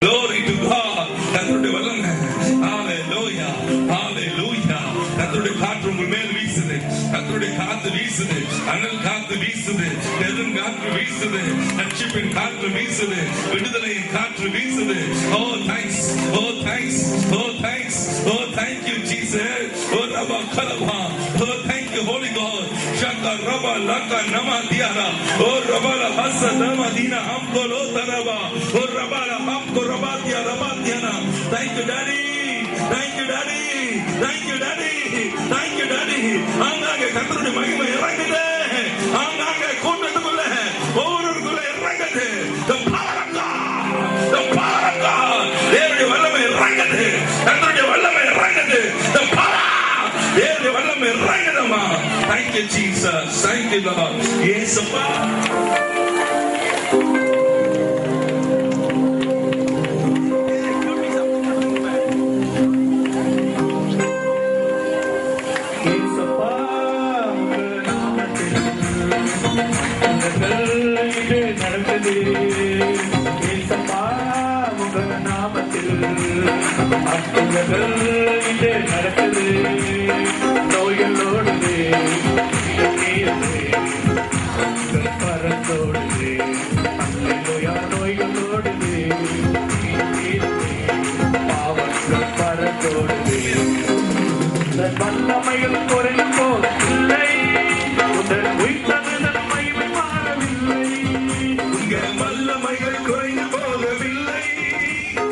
Glory to God. கர்த்தருடைய வல்லமை. ஹalleluya. ஹalleluya. கர்த்தருடைய காற்று உங்கள் மேல் வீசுது. கர்த்தருடைய காற்று வீசுது. அனல் காற்று வீசுது. தெருன் காற்று வீசுது. ரட்சிப்பின் காற்று வீசுது. விடுதலையின் காற்று வீசுது. Oh thanks. Oh thanks. Oh thanks. Oh thank you Jesus. Oh Rabba Kalama. Oh thank you Holy God. Shaka Rabba Laka Nama Diara. Oh Rabba La Hasa Nama Dina Hamko Lo Taraba. Oh Rabba La Hamko Rabatia Rabatiana. Thank you Daddy. Thank you Daddy. Thank you Daddy. Thank you Daddy. ஆங்காங்கே கர்த்தருடைய மகிமை இறங்குது. ஆங்காங்கே கூட்டத்துக்குள்ள ஒவ்வொருவருக்குள்ள இறங்குது. The power of God. The power of God. தேவனுடைய வல்லமை இறங்குது. கர்த்தருடைய வல்லமை இறங்குது. The power. தேவனுடைய வல்லமை இறங்குதுமா. Thank you Jesus. Thank you Lord. இயேசுப்பா. நடக்குது நோய்களோடுது பரந்தோடுது நோய்களோடுது பாவங்கள் பரந்தோடுது வல்லமைகள் குறையும் போதில்லை உடல் உயிர்த்தது நன்மையை மாறவில்லை உங்க வல்லமைகள் குறைந்து போகவில்லை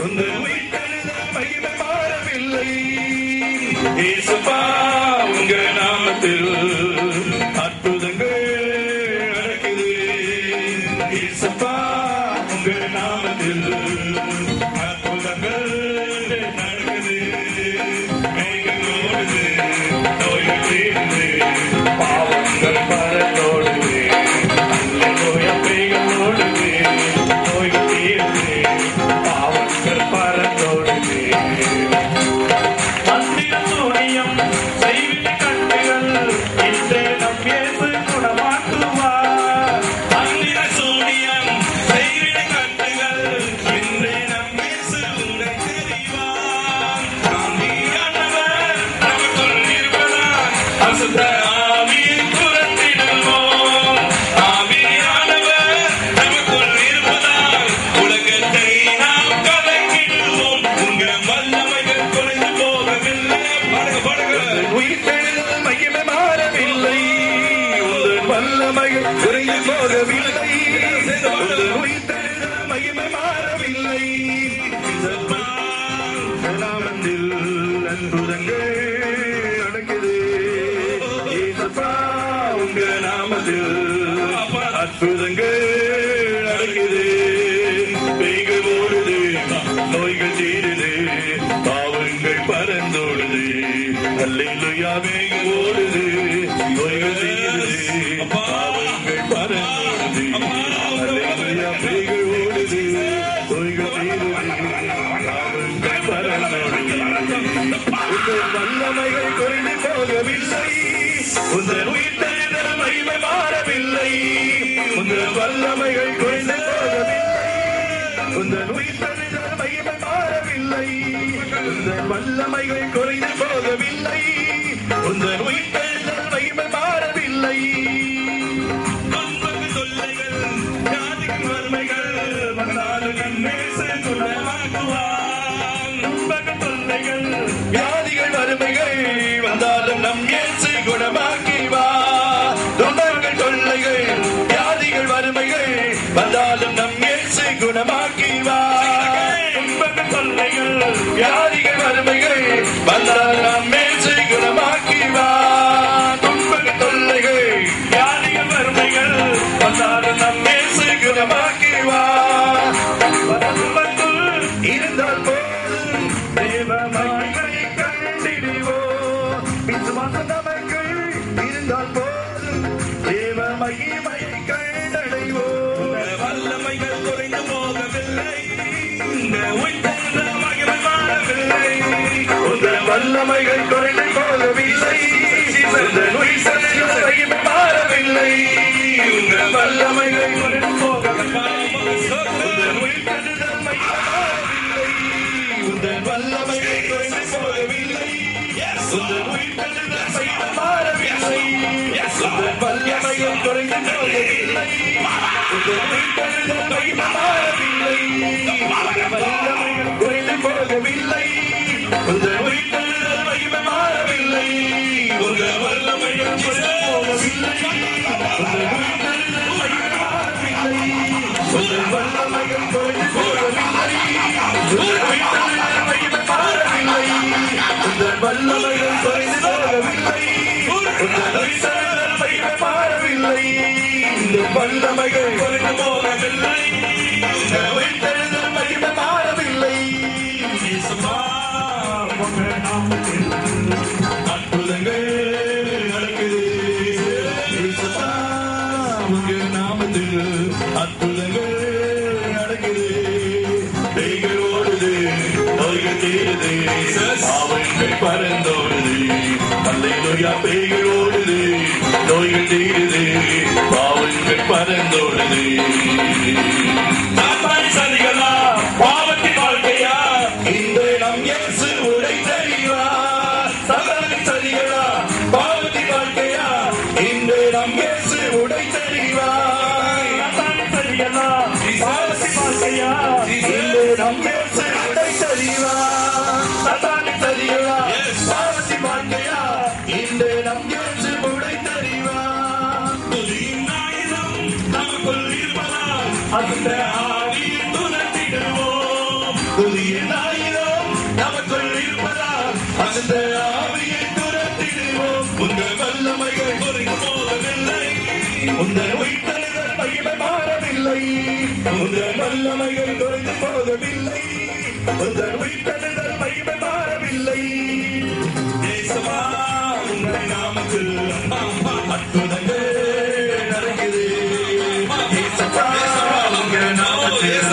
உங்கள் உயிர்த்தது நன்மையை மாறவில்லை இயேசுப்பா உங்க நாமத்தில் அற்புதங்கள் நடக்குது இயேசுப்பா உங்க நாமத்தில் அற்புதங்கள் நடக்குது மேகம் ஓடுது நோய்கள் தீர்ந்து பாவங்கள் பரந்தோடுது அல்லேலூயா மேகம் ஓடுது நோய்கள் தீர்ந்து பாவங்கள் பரந்தோடுது மந்திர சூனியம் செய்வினை கட்டுகள் இன்றே நம் இயேசு குணமாக்குவார் மந்திர சூனியம் செய்வினை கட்டுகள் இன்றே நம் இயேசு உன்னை தெரிவார் ஆவியானவர் நமக்குள் இருப்பதால் அசுத்த ஆவியை துரத்திடுவோம் ஆவியானவர் நமக்குள் இருப்பதால் உலகத்தை நாம் கலக்கிடுவோம் உங்க வல்லமைகள் குறைந்து போகவில்லை பாடுங்க உயிர்த்தெழுதல் மகிமை மாறவில்லை உங்கள் வல்லமைகள் குறைந்து போகவில்லை உங்கள் உயிர்த்தெழுதல் மகிமை மாறவில்லை நாமத்தில் அற்புதங்கள் நடக்குது இயேசுப்பா உங்க நாமத்தில் அற்புதங்கள் நடக்குது பேய்கள் ஓடுது நோய்கள் தீருது பாவங்கள் பறந்தோடுது அல்லேலூயா வேகம் ஓடுது நோய்கள் தீருது பாவங்கள் பறந்தோடுது அல்லேலூயா வேகம் ஓடுது நோய்கள் தீருது பாவங்கள் பறந்தோடுது உங்கள் வல்லமைகள் குறைந்து போகவில்லை உங்கள் உயிர்த்தெழுதல் மகிமை மாறவில்லை உங்கள் வல்லமைகள் குறைந்து போகவில்லை உங்கள் உயிர்த்தெழுதல் மகிமை மாறவில்லை உங்கள் வல்லமைகள் குறைந்து போகவில்லை உங்கள் உயிர்த்தெழுதல் மகிமை மாறவில்லை துன்பங்கள் தொல்லைகள் வியாதிகள் வறுமைகள் வந்தாலும் நம் இயேசு குணமாக்குவார் துன்பங்கள் தொல்லைகள் வியாதிகள் வறுமைகள் வந்தாலும் நம் இயேசு குணமாக்குவார் துன்பங்கள் தொல்லைகள் வியாதிகள் வறுமைகள் வந்தாலும் நம் இயேசு குணமாக்குவார் துன்பங்கள் தொல்லைகள் வியாதிகள் வறுமைகள் வந்தாலும் நம் இயேசு குணமாக்குவார் துன்பங்கள் தொல்லைகள் வியாதிகள் வறுமைகள் வந்தாலும் நம் இயேசு குணமாக்குவார் வரம்புக்குள் இருந்தால் போதும் தேவ மகிமையை கண்டிடுவோம் விசுவாசம் நமக்குள் இருந்தால் போதும் தேவ மகிமையை கண்டடைவோம் வல்லமைகள் குறைந்து போகவில்லை இந்த உயிர்த்தெழுதல் மகிமை மாறவில்லை உங்கள் வல்லமைகள் குறைந்து போகவில்லை உங்கள் உயிர்த்தெழுதல் மகிமை மாறவில்லை உங்கள் வல்லமைகள் குறைந்து போகவில்லை உங்கள் உயிர்த்தெழுதல் மகிமை மாறவில்லை உந்தன் உயிர்த்தெழுதல் மகிமை மாறவில்லை. உந்தன் வல்லமையும் குறைந்து போகவில்லை. உந்தன் உயிர்த்தெழுதல் மகிமை மாறவில்லை. உந்தன் வல்லமையும் குறைந்து போகவில்லை. உந்தன் உயிர்த்தெழுதல் மகிமை மாறவில்லை. உந்தன் வல்லமையும் குறைந்து போகவில்லை. உந்தன் உயிர்த்தெழுதல் மகிமை மாறவில்லை. உந்தன் வல்லமையும் குறைந்து போகவில்லை. உந்தன் உயிர்த்தெழுதல் மகிமை மாறவில்லை. உந்தன் வல்லமையும் குறைந்து போகவில்லை. உந்தன் உயிர்த்தெழுதல் மகிமை மாறவில்லை. உந்தன் வல்லமைகள் குறைந்து போகவில்லை. உந்தன் உயிர்த்தெழுதல் மகிமை மாறவில்லை. அற்புதங்கள் நடக்குது. உங்க நாமத்தில் அற்புதங்கள் நடக்குது. பேய்கள் ஓடுது, நோய்கள் தீருது, பாவங்கள் பறந்தோடுது. அல்லேலூயா. பேய்கள் ஓடுது, நோய்கள் தீருது, பாவங்கள் பறந்தோடுது. சதிகளா, பாவத்தின் வாழ்க்கையா, இந்த நம் இயேசு உடை தெரிவார். சதிகளா, பாவத்தின் வாழ்க்கையா, இந்த நம் இயேசு உடை தெரிவார். சதிகளா, பாவத்தின் வாழ்க்கையா, இந்த நம் இயேசு உடை தெரிவார். சதிகளா, பாவத்தின் வாழ்க்கையா, இந்த நம் இயேசு உடை தெரிவார். துதியின் ஆயுதம் நமக்குள் இருப்பதால் அந்த ஆவியை துரத்திடுவோம். துதியின் ஆயுதம் நமக்குள் இருப்பதால் அந்த ஆவியை துரத்திடுவோம். உங்கள் வல்லமைகள் குறைந்து போகவில்லை. உங்கள் உயிர்த்தெழுதல் மகிமை மாறவில்லை. உங்கள் வல்லமைகள் குறைந்து போகவில்லை. உங்கள் உயிர்த்தெழுதல் மகிமை மாறவில்லை. இயேசுவா, உங்கள் நாமத்தில் அற்புதங்கள் நடக்குது. இயேசுவா, உங்கள் நாமத்தில்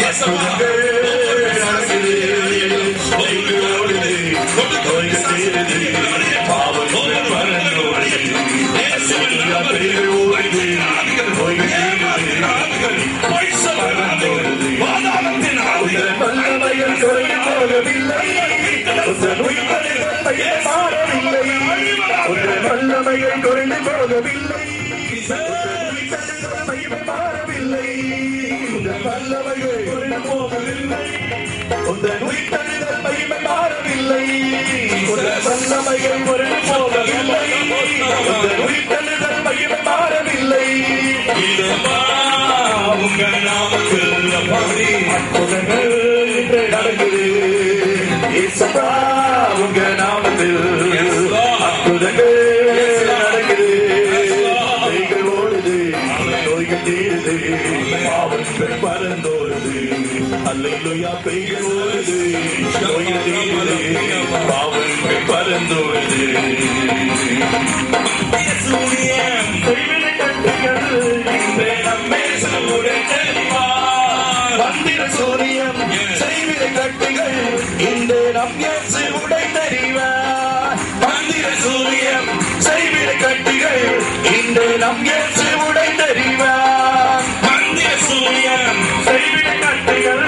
அற்புதங்கள் நடக்குது. பேய்கள் ஓடுது, நோய்கள் தீருது, பாவங்கள் பறந்தோடுது. அல்லேலூயா. பேய்கள் ஓடுது, நோய்கள் தீருது, பறந்தோடுது. உங்கள் வல்லமைகள் குறைந்து போகவில்லை. உங்கள் உயிர்த்தெழுதல் மகிமை மாறவில்லை. உங்கள் வல்லமைகள் குறைந்து போகவில்லை. உங்கள் உயிர்த்தெழுதல் மகிமை மாறவில்லை. உங்கள் வல்லமைகள் குறைந்து போகவில்லை. உங்கள் உயிர்த்தெழுதல் மகிமை மாறவில்லை. உங்கள் வல்லமைகள் குறைந்து போகவில்லை. உங்கள் உயிர்த்தெழுதல் மகிமை மாறவில்லை. உங்கள் நாமத்தில் அற்புதங்கள் இன்று நடக்குது. இயேசுவா, உங்க நாமத்தில் அற்புதங்கள் நடக்குது. பேய்கள் ஓடுது, நோய்கள் தீருது, பாவங்கள் பறந்தோடுது. அல்லேலூயா. பேய்கள் ஓடுது, நோய்கள் தீருது, பாவங்கள் பறந்தோடுது. மந்திர சூரியம் செய்விட கட்டுகள் இந்த நம் இயேசு உடை தெரிவார். மந்திர சூரியம் செய்விட கட்டுகள் இந்த நம் இயேசு உடை தெரிவார். மந்திர சூரியம் செய்விட கட்டுகள்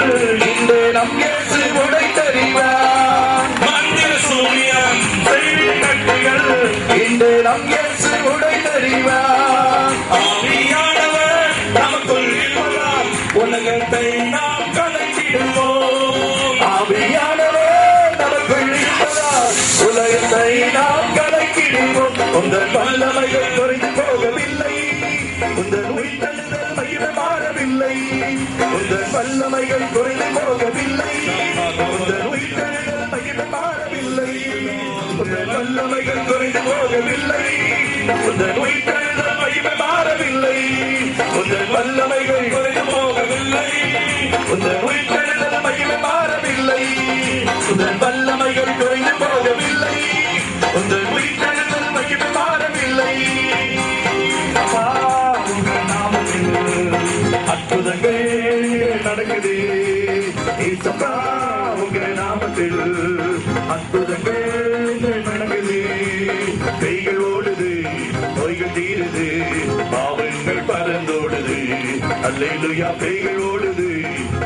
இந்த நம் இயேசு உடை தெரிவார். மந்திர சூரியம் செய்விட கட்டுகள் இந்த நம் இயேசு உடை தெரிவார். ஆவியானவர் நமக்குள் இருப்பதால் உலகத்தை நாம் கலைத்திடுவோம். ஆவியானவர் நமக்குள் இருப்பதால் உலகத்தை நாம் கலைத்திடுவோம். உங்கள் வல்லமைகள் குறைந்து போகவில்லை. உங்கள் உயிர்த்தெழுதல் மகிமை மாறவில்லை. உங்கள் வல்லமைகள் குறைந்து போகவில்லை. உங்கள் உயிர்த்தெழுதல் மகிமை மாறவில்லை. உங்கள் வல்லமைகள் குறைந்து போகவில்லை. உங்கள் உயிர்த்தெழுதல் மகிமை மாறவில்லை. உங்கள் வல்லமைகள் குறைந்து போகவில்லை. உங்கள் உயிர்த்தெழுதல் மகிமை மாறவில்லை. உங்கள் வல்லமைகள் குறைந்து போகவில்லை. உங்கள் உயிர்த்தெழுதல் மகிமை மாறவில்லை. உங்கள் நாமத்தில் அற்புதங்கள் நடக்குது. இயேசுவா, உங்கள் நாமத்தில் அற்புதங்கள் நடக்குது. பேய்கள் ஓடுது, நோய்கள் தீருது, பாவங்கள் பறந்தோடுது. அல்லேலூயா. பேய்கள் ஓடுது,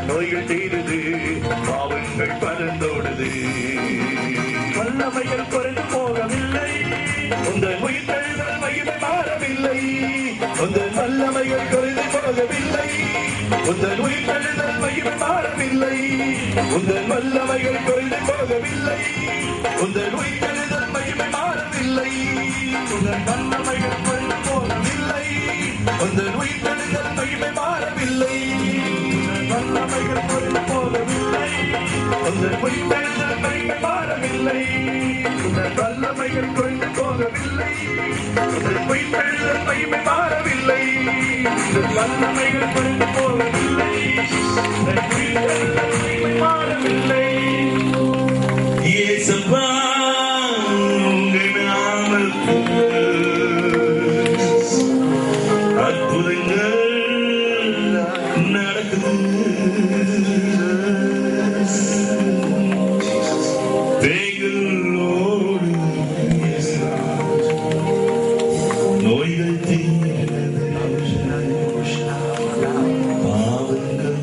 நோய்கள் தீருது, பாவங்கள் பறந்தோடுது. வல்லமை வல்லமைகள் குறைந்து போகவில்லை. உங்கள் உயிர்த்தெழுதல் மகிமை மாறவில்லை. உங்கள் வல்லமைகள் குறைந்து போகவில்லை. உங்கள் உயிர்த்தெழுதல் மகிமை மாறவில்லை. உங்கள் வல்லமைகள் குறைந்து போகவில்லை. உங்கள் உயிர்த்தெழுதல் மகிமை மாறவில்லை. உங்கள் வல்லமைகள் குறைந்து போகவில்லை. உங்கள் உயிர்த்தெழுதல் மகிமை மாறவில்லை. வல்லமைகள் குறைந்து போகவில்லை. உங்கள் உயிர்த்தெழுதல் மகிமை மாறவில்லை. உங்கள் வல்லமைகள் குறைந்து போகவில்லை. உங்கள் உயிர்த்தெழுதல் மகிமை மாறவில்லை. உங்கள் வல்லமைகள் குறைந்து போகவில்லை. உங்கள் உயிர்த்தெழுதல் மகிமை மாறவில்லை. இயேசுவா உங்கள் நாமத்தில் அற்புதங்கள் நடக்குது. பேய்களோடு நோய்கள் தீர்ந்தது. பாவங்கள்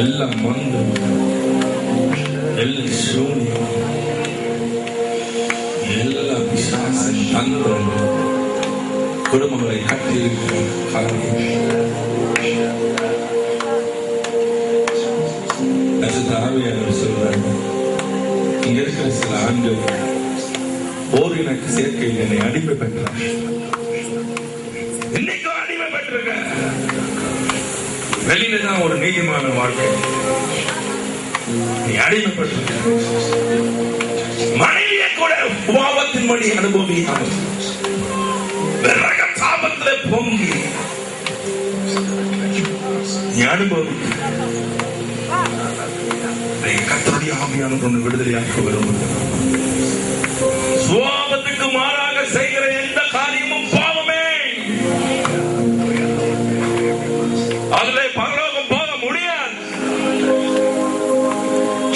எல்லாம் வந்து எல்லாம் சூனியம் எல்லாம் பிசாசு தந்திரம் குடும்பங்களை கட்டியிருக்கிற ஆவியானவர் சொல்றாங்க, இங்க இருக்கிற சில ஆண்கள் ஓரினக்கு சேர்க்கையில் என்னை அடிமை பெற்றார். இன்னைக்கும் அடிமை பெற்றிருக்க. வெளியில தான் ஒரு நீதிமான வாழ்க்கை, நீ அடிமைப்பட்டிருக்க. மனைவியை கூட பாவத்தின் வழி அனுபவிக்காமல் விறக தாபத்திலே பொங்கி நீ அனுபவிக்க. கர்த்தருடைய ஆவியானவர் ஒன்று விடுதலையாக்க விரும்புகிறார். சுபாவத்துக்கு மாறாக செய்கிற எந்த காரியமும் பாவமே. அதிலே பரலோகம் போக முடியாது.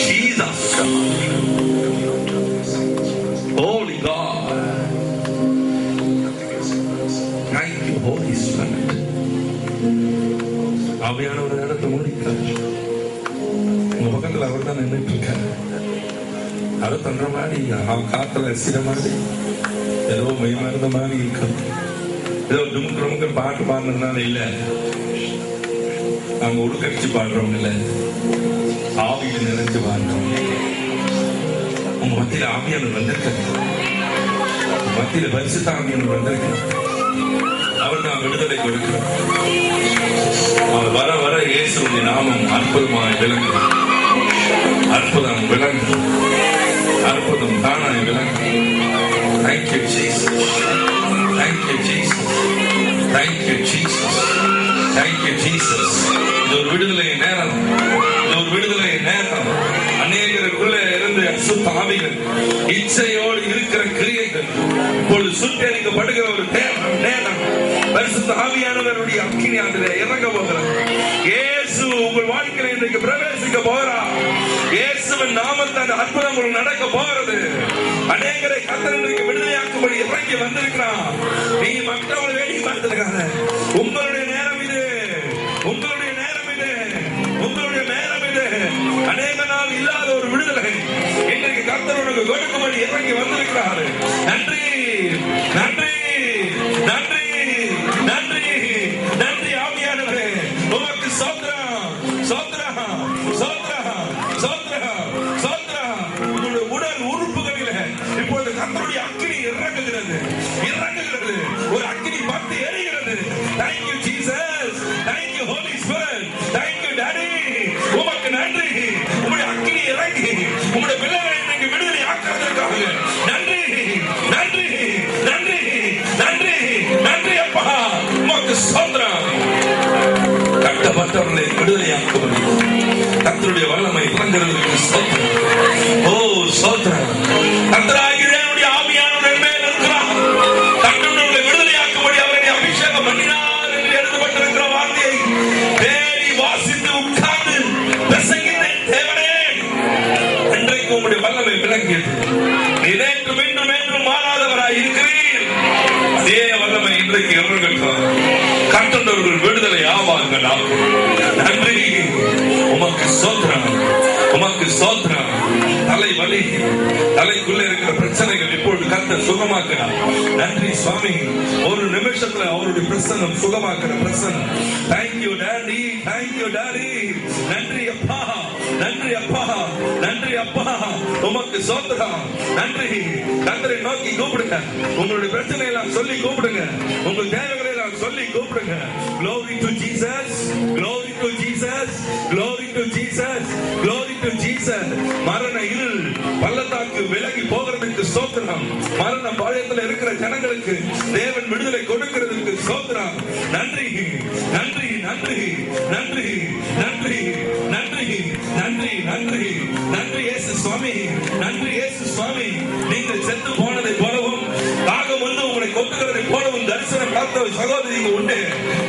Jesus, Holy God, thank you Holy Spirit. ஆவியானவர் இடத்தை முடிக்கிறார். உங்க பக்கத்தில் அவர் தான் நின்றுட்டு இருக்காரு. அதை பண்ற மாதிரி காத்துல அசிற மாதிரி ஏதோ மெய்மறந்த மாதிரி இருக்கும். ஏதோ டுமுக்கு டுமுக்கு பாட்டு பாடுறதுனால இல்ல, நாங்க உடுக்கடிச்சு பாடுறோம் இல்ல, ஆவியில நிறைஞ்சு பாடுறோம். உங்க மத்தியில ஆவியானவர் வந்திருக்க, மத்தியில பரிசுத்த ஆவியானவர் வந்திருக்க. அவர் தான் விடுதலை கொடுக்கிறார். அவர் வர வர இயேசுவின் நாமம் அற்புதமாய் விளங்கும். அற்புதம் விளங்கும். அற்புதம் தானாய் விளங்கும். Thank you Jesus. Thank you Jesus. Thank you Jesus. Thank you Jesus. இது ஒரு விடுதலை நேரம். இது ஒரு விடுதலை நேரம். அநேகருக்குள்ளே இருந்து அசுத்த ஆவிகள், இச்சையோடு இருக்கிற கிரியைகள் இப்பொழுது சுட்டெரிக்கப்படுகிற ஒரு நேரம். பரிசுத்த ஆவியானவருடைய அக்கினி அதிலே இறங்க போகிறார். இயேசு உங்கள் வாழ்க்கையில் இன்றைக்கு பிரவேசிக்க போகிறார். இயேசுவின் நாமத்தால் அற்புதங்கள் நடக்க போகிறது. அநேகரை கர்த்தர் இன்றைக்கு விடுதலையாக்கும்படி இறங்கி வந்திருக்கிறார். நீ மற்றவங்களை வேடி பார்த்திருக்காங்க. உங்களுடைய நேரம் இது, உங்களுடைய நேரம் இது, உங்களுடைய நேரம் இது. அநேக நாள் இல்லாத ஒரு விடுதலை இன்றைக்கு கர்த்தர் உனக்கு கொடுக்கும்படி இறங்கி வந்திருக்கிறார். நன்றி, நன்றி, நன்றி, நன்றி, நன்றி ஆவியானவரே. உமக்கு சோத்திரம், சோத்திரம், சோத்திரம், சோத்திரம், சோத்திரம். உங்களுடைய உடல் உறுப்புகளில் இப்பொழுது கர்த்தருடைய அக்கினி இறங்குகிறது, இறங்குகிறது. ஒரு அக்கினி பற்றி எரிகிறது. Thank you Jesus. Thank you Holy Spirit. Thank you Daddy. உமக்கு நன்றி. உங்களுடைய அக்கினி இறங்கி உங்களுடைய பிள்ளைகளை இன்னைக்கு விடுதலை ஆக்குறதற்காக நன்றி, நன்றி, நன்றி, நன்றி, நன்றி அப்பா. உமக்கு சோத்திரம். கட்டப்பட்டவர்களை விடுதலையாக்குவது கர்த்தருடைய வல்லமை இறங்குறதுக்கு சோத்திரம். ஓ சோத்திரம். கர்த்தராகிய தேவனுடைய ஆவியானவர் மேல் இருக்கிறார். கர்த்தருடைய விடுதலையாக்கும்படி அவரை அபிஷேகம் பண்ணினார் என்று எழுதப்பட்டிருக்கிற வார்த்தையை தேடி வாசித்து உட்கார்ந்து பிரசங்கித்த தேவனே நேற்றும் இன்றும் என்றும் மாறாதவராய் இருக்கிறீர். அதே வல்லமை இன்றைக்கு எவர்களுக்கு கட்டுண்டவர்கள் விடுதலை ஆவார்கள். நன்றி. உமக்கு ஸ்தோத்திரம், உமக்கு ஸ்தோத்திரம். தலை வலி, தலைக்குள்ள இருக்கிற பிரச்சனைகள் இப்பொழுது கர்த்தர் சுகமாக்கிறார். நன்றி சுவாமி. ஒரு நிமிஷத்துல அவருடைய பிரசன்னம் சுகமாக்குற பிரசன்னம். Thank you daddy, thank you daddy. நன்றி அப்பா, நன்றி அப்பா, நன்றி அப்பா. உமக்கு ஸ்தோத்திரம். நன்றி. கர்த்தரை நோக்கி கூப்பிடுங்க. உங்களுடைய பிரச்சனை எல்லாம் சொல்லி கூப்பிடுங்க. உங்கள் தேவைகளை எல்லாம் சொல்லி கூப்பிடுங்க. Glory to Jesus, glory to Jesus, glory to Jesus, glory to Jesus. மரண இருள் பள்ளத்தாக்கு விலகி போகிறதுக்கு ஸ்தோத்திரம். மரண பாளையத்தில் இருக்கிற ஜனங்களுக்கு தேவன் விடுதலை கொடுக்கிறதுக்கு ஸ்தோத்திரம். நன்றி, நன்றி, நன்றி, நன்றி, நன்றி, நன்றி, நன்றி, நன்றி, நன்றி இயேசு சுவாமி. நன்றி இயேசு சுவாமி. நீங்கள் செத்து போனதை போலவும் தாகம் வந்து உங்களை கொட்டுகிறதை போலவும் தரிசனம் பார்த்த சகோதரிங்க உண்டு.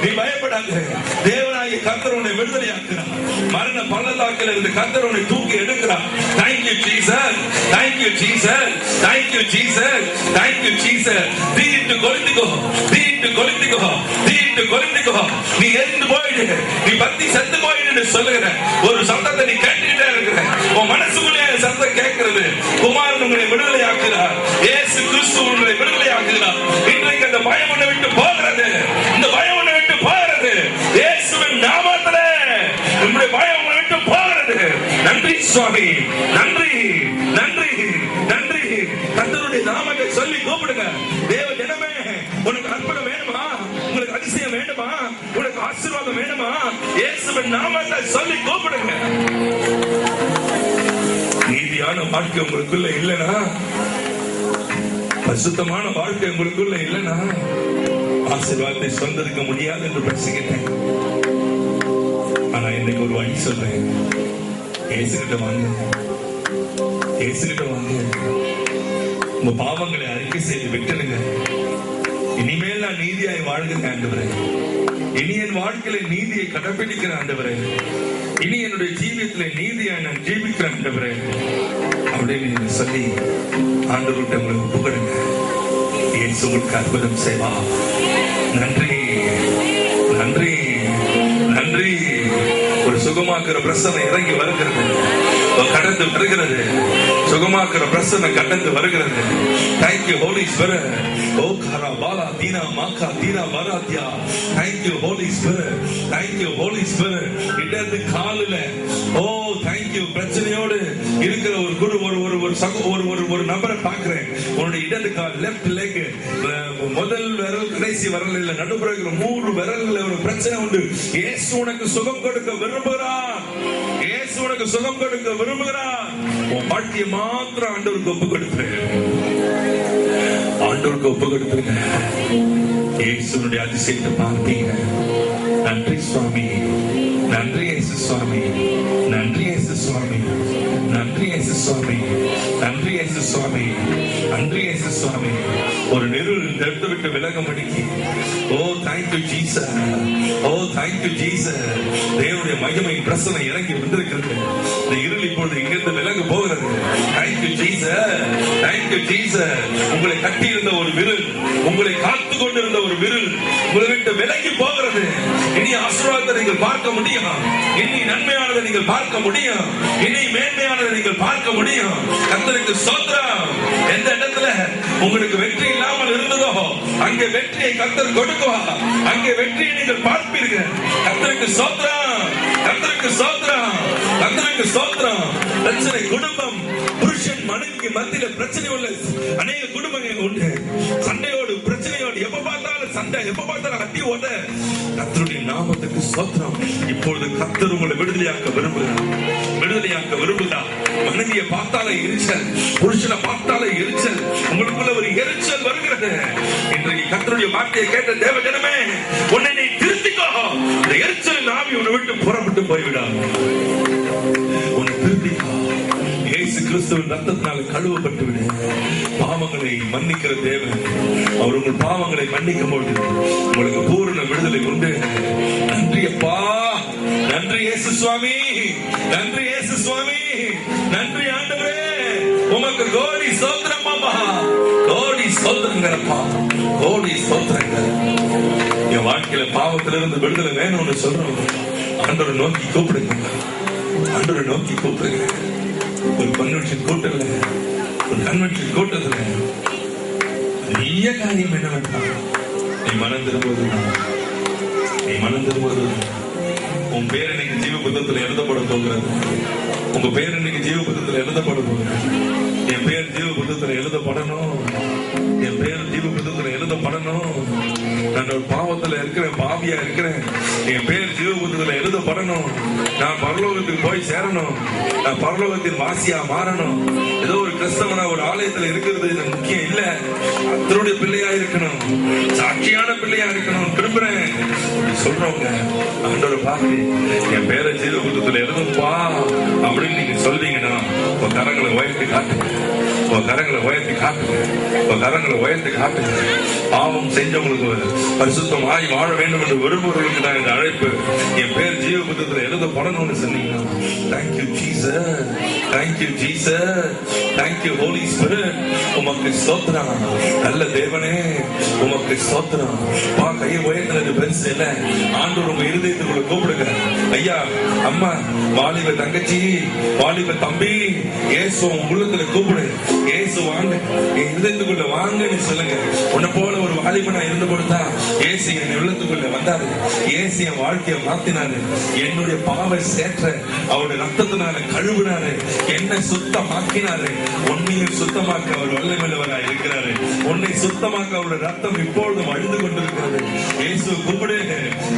நீ பயப்படாத. தேவனாகிய கர்த்தர் உன்னை விடுதலையாக்குறார். மரண பள்ளத்தாக்கில் இருந்து கர்த்தர் உன்னை தூக்கி எடுக்கிறார். Thank you Jesus, thank you Jesus, thank you Jesus, thank you Jesus. தீட்டு கொளுத்திக்கோ, தீட்டு கொளுத்திக்கோ, தீட்டு கொளுத்திக்கோ. நீ எரிந்து போயிடு, நீ பத்தி செத்து போயிடு சொல்லுகிற ஒரு சத்தத்தை நீ கேட்டுக்கிட்டே இருக்கிற. உன் மனசுக்குள்ளே சத்தம் கேட்கிறது. குமாரன் உங்களை விடுதலையாக்குகிறார். இயேசு கிறிஸ்து உங்களை விடுதலையாக்குகிறார். இன்றைக்கு அந்த பயம் உன்னை விட்டு போகிறது. இந்த பயம் உன்னை விட்டு போகிறது. இயேசுவின் நாமத்திலே உங்களுடைய பயம் உங்களை விட்டு போகிறது. நன்றி சுவாமி. நன்றி, நன்றி, நன்றி. கர்த்தருடைய நாமத்தை சொல்லி கூப்பிடுங்க. தேவ ஜனமே, உனக்கு அற்புதம் வேணுமா? உங்களுக்கு அதிசயம் வேண்டுமா? உனக்கு ஆசீர்வாதம் வேணுமா? இயேசுவின் நாமத்தை சொல்லி கூப்பிடுங்க. நீதியான வாழ்க்கை உங்களுக்குள்ள இல்லைனா, பரிசுத்தமான வாழ்க்கை உங்களுக்குள்ள இல்லைனா ஆசீர்வாதத்தை சொந்ததுக்க முடியாது என்று பேசிக்கிட்டேன். ஆனா இன்னைக்கு ஒரு வழி சொல்றேன். இயேசுகிட்ட வாங்க, இயேசுகிட்ட வாங்க. உங்க பாவங்களை அறிக்கை செய்து விட்டுடுங்க. இனிமேல் நான் நீதியாய் வாழ்கிறேன் ஆண்டவரே. இனி என் வாழ்க்கையில நீதியை கடைபிடிக்கிற ஆண்டவரே. இனி என்னுடைய ஜீவியத்திலே நீதியாய் நான் ஜீவிக்கிறேன் ஆண்டவரே அப்படின்னு சொல்லி ஆண்டவர்கிட்ட உங்களை ஒப்புக்கொடுங்க. இயேசு உங்களுக்கு அற்புதம் செய்வா. நன்றி, நன்றி, நன்றி. ஒரு சுகமாக்குற பிரசனை இறங்கி வருகிறது, கடந்து வருகிறது. சுகமாக்குற பிரசனை கடந்து வருகிறது. Thank you holy spirit. ஓ காரா பாலா தீனா மாக்கா தீனா வராத்யா. Thank you holy spirit, thank you holy spirit. இடது காலில் ஓ தேங்க்யூ. பிரச்சனையோடு இருக்கிற ஒரு குரு ஒரு நபரை பார்க்கிறேன். உன்னுடைய இடது கால் லெப்ட் லெக் முதல் விரல் கடைசி விரல் இல்ல, நடுப்புற 3 விரல்ல ஒரு பிரச்சனை உண்டு. இயேசு உனக்கு சுகம் கொடுக்க விரும்புகிறார். இயேசு உனக்கு சுகம் கொடுக்க விரும்புகிறார். உன் வாழ்க்கையை மாத்திரம் ஆண்டவருக்கு ஒப்பு கொடுத்துரு. ஆண்டவருக்கு ஒப்பு கொடுத்துருங்க. இயேசுனுடைய அதிசயத்தை பார்ப்பீங்க. நன்றி சுவாமி, நன்றி இயேசு சுவாமி, நன்றி இயேசு சுவாமி, நன்றி இயேசு சுவாமி, நன்றி இயேசு சுவாமி, நன்றி இயேசு சுவாமி. ஒரு நெருள் தடுத்து விட்டு விலக மடிக்கி. ஓ தேங்க்யூ ஜீசஸ், ஓ தேங்க்யூ ஜீசஸ். தேவனுடைய மகிமை பிரசனை இறங்கி வந்திருக்கிறது. இந்த இருள் இப்பொழுது இங்கிருந்து விலக போகிறது. Thank you Jesus, thank you Jesus. உங்களை கட்டி இருந்த ஒரு விரல், உங்களை காத்து கொண்டிருந்த ஒரு விரல் உங்களை விட்டு விலகி போகிறது. இனி ஆசீர்வாதத்தை நீங்கள் பார்க்க முடியும். இனி நன்மையானதை நீங்கள் பார்க்க முடியும். இனி மேன்மையானதை நீங்கள் பார்க்க முடியும். கர்த்தருக்கு ஸ்தோத்திரம். எந்த இடத்துல உங்களுக்கு வெற்றி இல்லாமல் இருந்ததோ அங்கே வெற்றியை கர்த்தர் கொடுக்குவார். அங்கே வெற்றியை நீங்கள் பார்ப்பீர்கள். கர்த்தருக்கு ஸ்தோத்திரம், கர்த்தருக்கு ஸ்தோத்திரம், கர்த்தருக்கு ஸ்தோத்திரம். பிரச்சனை குடும்பம், புருஷன் மனைவிக்கு மத்தியில பிரச்சனை உள்ள அநேக குடும்பங்கள் உண்டு. சண்டையோடு பிரச்சனையோடு எப்ப பார்த்தாலும் சண்டை, எப்ப பார்த்தாலும் அடி ஓட. கர்த்தருடைய நாமத்துக்கு ஸ்தோத்திரம். இப்பொழுது கர்த்தர் உங்களை விடுதலையாக்க விரும்புகிறார், விடுதலையாக்க விரும்புகிறார். மனைவியை பார்த்தாலே எரிச்சல், புருஷனை பார்த்தாலே எரிச்சல், உங்களுக்குள்ள ஒரு எரிச்சல் வருகிறது. இன்றைக்கு கர்த்தருடைய வார்த்தையை கேட்ட தேவ ஜனமே, உன்னை நீ திருத்திக்கோ. இந்த எரிச்சல் ஆவி உன்னை விட்டு புறப்பட்டு போய்விடாது. உன்னை திருத்திக்கோ. இயேசு கிறிஸ்துவின் ரத்தத்தினால் கழுவப்பட்டு விடு. பாவங்களை மன்னிக்கிற தேவன். அவர் உங்கள் பாவங்களை மன்னிக்கும் பொழுது உங்களுக்கு பூரண விடுதலை உண்டு. நன்றி அப்பா, நன்றி இயேசு சுவாமி, நன்றி இயேசு சுவாமி, நன்றி ஆண்டவரே. உமக்கு கோடி ஸ்தோத்திரம் அப்பா. கோடி ஸ்தோத்திரங்களப்பா, கோடி ஸ்தோத்திரங்கள். என் வாழ்க்கையில பாவத்திலிருந்து விடுதலை வேணும்னு சொல்றோம். ஆண்டவரை நோக்கி கூப்பிடுங்க, ஆண்டவரை நோக்கி கூப்பிடுங்க. ஒரு கன்வென்ஷன் கூட்டல, ஒரு கன்வென்ஷன் கூட்டத்துல பெரிய காரியம் என்னவென்றால், நீ மனம் திரும்புவதுதான், நீ மனம் திரும்புவதுதான். உன் பேர் இன்னைக்கு ஜீவ புத்தகத்தில் எழுதப்பட போகிறது. உங்க பேர் இன்னைக்கு ஜீவ புத்தகத்தில் எழுதப்பட போகிறது. என் பேர் ஜீவ புத்தகத்தில் எழுதப்படணும், என் பேர் ஜீவ புத்தகத்தில் எழுதப்படணும். நான் ஒரு பாவத்துல இருக்கிறேன், பாவியா இருக்கிறேன், என் பேர் ஜீவ புத்தகத்தில் எழுதப்படணும். நான் பரலோகத்துக்கு போய் சேரணும், நான் பரலோகத்தின் வாசியா மாறணும். ஏதோ ஒரு கிறிஸ்தவனா ஒரு ஆலயத்துல இருக்கிறது எனக்கு முக்கியம் இல்ல, கர்த்தருடைய பிள்ளையா இருக்கணும், சாட்சியான பிள்ளையா இருக்கணும் விரும்புறேன் சொல்றவங்க ஆண்டவரை பார்த்து என் பேரை ஜீவ புத்தகத்தில் எழுதும்பா அப்படின்னு நீங்க சொல்றீங்கன்னா, உங்க கரங்களை உயர்த்தி காட்டுங்க, உங்க கரங்களை உயர்த்தி காட்டுங்க, உங்க கரங்களை உயர்த்தி காட்டுங்க. பாவம் செஞ்சவங்களுக்கு பரிசுத்தமாய் வாழ வேண்டும் என்று விரும்புவர்களுக்கு தான் இந்த அழைப்பு. என் பேர் ஜீவ புத்தகத்தில் எழுதப்படணும்னு சொன்னீங்கன்னா, thank you Jesus, thank you Jesus, thank you holy spirit. உமக்கு ஸ்தோத்திரம் நல்ல தேவனே, உமக்கு ஸ்தோத்திரம். பா கையை உயர்த்தினது பெருசு இல்ல, ஆண்டவர் உங்க இருதயத்துக்குள்ள கூப்பிடுங்க. ஐயா, அம்மா, வாலிப தங்கச்சி, வாலிப தம்பி, இயேசு உள்ளத்துல கூப்பிடு. இயேசு வாங்க, என் இருதயத்துக்குள்ள வாங்கன்னு சொல்லுங்க. உன்னை போல ஒரு வாலிபனா இருந்து கொடுத்தா இயேசு என் உள்ளத்துக்குள்ள வந்தாரு. இயேசு என் வாழ்க்கையை மாத்தினாரு. என்னுடைய பாவ சேற்ற அவருடைய ரத்தத்தினால கழுவினாரு, என்னை சுத்தமாக்கினாரு. உன்னையும் சுத்தமாக்க அவர் வல்லமையுள்ளவராய் இருக்கிறாரு. உன்னை சுத்தமாக்க அவருடைய ரத்தம் இப்பொழுதும் அழுது கொண்டிருக்கிறது. இயேசு கூப்பிடு,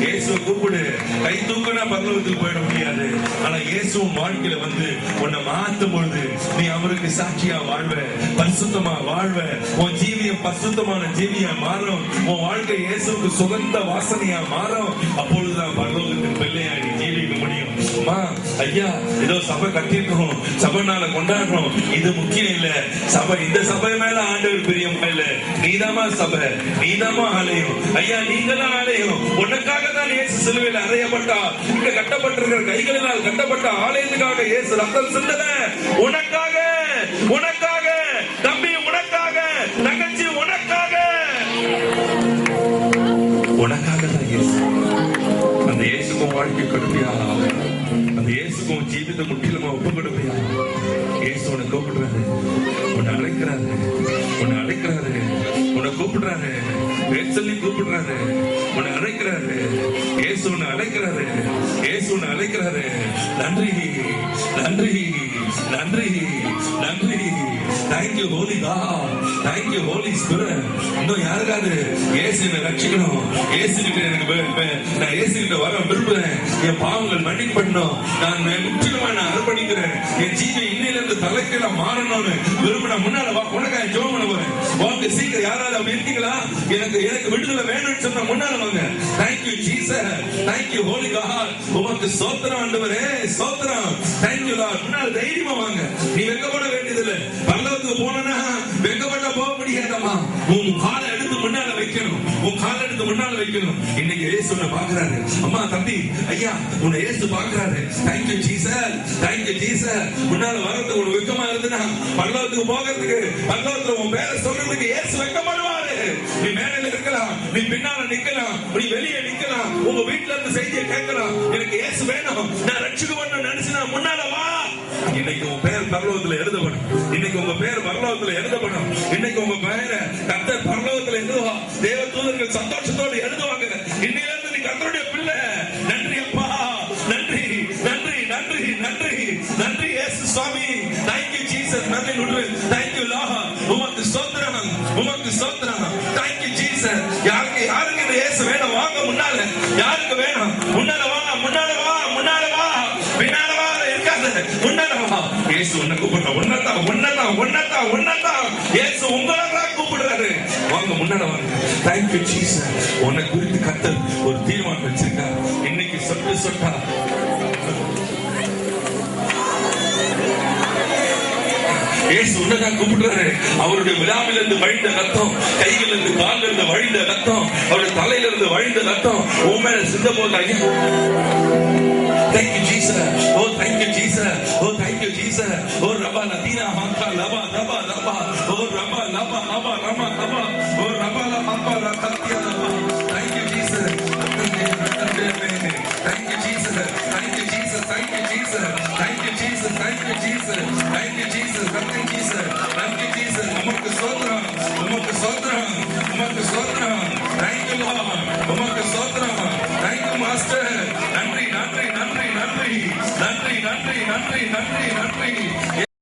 இயேசு கூப்பிடு. கை தூக்கினா பரலோகத்துக்கு போயிட முடியாது. ஆனா இயேசு வாழ்க்கையில வந்து உன்னை மாற்றும் பொழுது நீ அவருக்கு சாட்சியா வாழ்வ, பரிசுத்தமா வாழ்வ. உன் ஜீவியம் பரிசுத்தமான ஜீவியா மாறும். உன் வாழ்க்கை இயேசுக்கு சுகந்த வாசனையா மாறும். அப்பொழுதுதான் பரலோகத்தின் பிள்ளையா நீ ஜீவிக்க முடியும். அம்மா, ஐயா, ஏதோ சபை கட்டிருக்கோம், சபைனால கொண்டாடுறோம், இது முக்கியம் இல்ல. சபை, இந்த சபை மேல ஆண்டவர் பிரியமா இல்ல. நீதாமா சபை, நீதாமா ஆலயம். ஐயா, நீங்க தான் ஆலயம். உனக்காக தான் இயேசு சிலுவையில் அறையப்பட்டா. இங்க கட்டப்பட்டிருக்கிற கைகளினால் கட்டப்பட்ட ஆலயத்துக்காக இயேசு ரத்தம் சிந்தல. உனக்காக, உனக்காக தம்பி, உனக்காக தங்கச்சி, உனக்காக, உனக்காக தான் இயேசு. அந்த இயேசுக்கும் வாழ்க்கை கொடுப்பியா? அந்த இயேசுக்கும் ஜீவித முற்றிலுமா ஒப்பு கொடுப்பியா? இயேசு உன்னை கூப்பிடுறாரு, உன்னை அழைக்கிறாரு, உன்னை அழைக்கிறாரு, உன்னை கூப்பிடுறாரு, பேர் சொல்லி கூப்பிடுறாரு, உன்னை அழைக்கிறாரு. இயேசு உன்னை அழைக்கிறாரு, இயேசு உன்னை அழைக்கிறாரு. நன்றி, நன்றி, நன்றி, நன்றி. Thank you holy God, thank you holy spirit. இன்னும் யாருக்காவது இயேசு என்னை ரட்சிக்கணும், இயேசு கிட்ட எனக்கு நான் இயேசு கிட்ட வர விரும்புறேன், என் பாவங்கள் மன்னிக்கப்படணும், நான் முற்றிலுமா நான் அர்ப்பணிக்கிறேன், என் ஜீவன் இன்னிலிருந்து தலைக்கீழ மாறணும்னு விரும்பின முன்னால வா, உனக்காக ஜெபம் பண்ண போறேன். வாங்க சீக்கிரம், யாராவது அப்படி இருக்கீங்களா? எனக்கு எனக்கு விடுதலை வேணும்னு சொன்ன முன்னால வாங்க. Thank you Jesus, thank you holy God. உமக்கு ஸ்தோத்திரம் ஆண்டவரே, ஸ்தோத்திரம். Thank you Lord. முன்னால தைரியமா வாங்க. நீ வெட்கப்பட வேண்டியதில்லை. பரலோகத்துக்கு போனா வெட்கப்பட்ட போக முடியாதம்மா. உன் காலை எடுத்து முன்னால வைக்கணும், உன் காலை எடுத்து முன்னால வைக்கணும். இன்னைக்கு இயேசு உன்னை பாக்குறாரு. அம்மா, தம்பி, ஐயா, உன்னை இயேசு பாக்குறாரு. Thank you Jesus, thank you Jesus. முன்னால வரதுக்கு உனக்கு வெட்கமா இருந்துன்னா பரலோகத்துக்கு போகிறதுக்கு, பரலோகத்துல உன் பேரை சொல்றதுக்கு இயேசு வெட்கப்படுவாரு. நீ மேடையில இருக்கலாம், நீ பின்னால நிக்கலாம், நீ வெளியே நிக்கலாம், உங்க வீட்டுல இருந்து செய்தியை கேட்கலாம். எனக்கு இயேசு வேணும், நான் ரட்சிக்கப்படணும்னு நினைச்சுனா முன்னால வா. இன்னைக்கு உங்க பேர் பரலோகத்துல எழுதப்படும். இன்னைக்கு உங்க பேர் பரலோகத்துல எழுதப்படும். இன்னைக்கு உங்க பேரை கர்த்தர் பரலோகத்துல எழுதுவா. தேவ தூதர்கள் சந்தோஷத்தோடு எழுதுவாங்க. இன்னையிலிருந்து நீ கர்த்தருடைய பிள்ளை. நன்றி அப்பா, நன்றி, நன்றி, நன்றி, நன்றி, நன்றி இயேசு சுவாமி. Thank you Jesus. நன்றி நுட்பு. Thank you Lord. உமக்கு ஸ்தோத்திரம், உமக்கு ஸ்தோத்திரம். Thank you Jesus. யாருக்கு யாருக்கு இந்த இயேசு வேணும்? வாங்க முன்னால. யாருக்கு வேணும்? முன்னால வா, முன்னால வா, முன்னால வா, பின்னால வா, இருக்காது, முன்னால வா. இயேசு உன்னை கூப்பிடுற, உன்னதான், உன்னதான், உன்னதான், உன்னதான். இயேசு உங்களை தான் கூப்பிடுறாரு. வாங்க முன்னால வாங்க. Thank you Jesus. உன்னை குறித்து கர்த்தர் ஒரு தீர்மானம் வச்சிருக்கார். இன்னைக்கு சொட்டு சொட்டா இயேசு உன்னதான் கூப்பிடுறாரு. அவருடைய விழாவிலிருந்து வழிந்த ரத்தம், கையிலிருந்து காலிலிருந்து வழிந்த ரத்தம், அவருடைய தலையிலிருந்து வழிந்த ரத்தம் உன் மேல சிந்த போது. ஐயா, thank you Jesus. Oh, thank you Jesus. Oh, thank you Jesus. Oh, Rabba Latina Hanta Lava Rabba Rabba. Oh, Rabba Abba, Rama, Abba, oh, Rabala, Abba, Rakatia,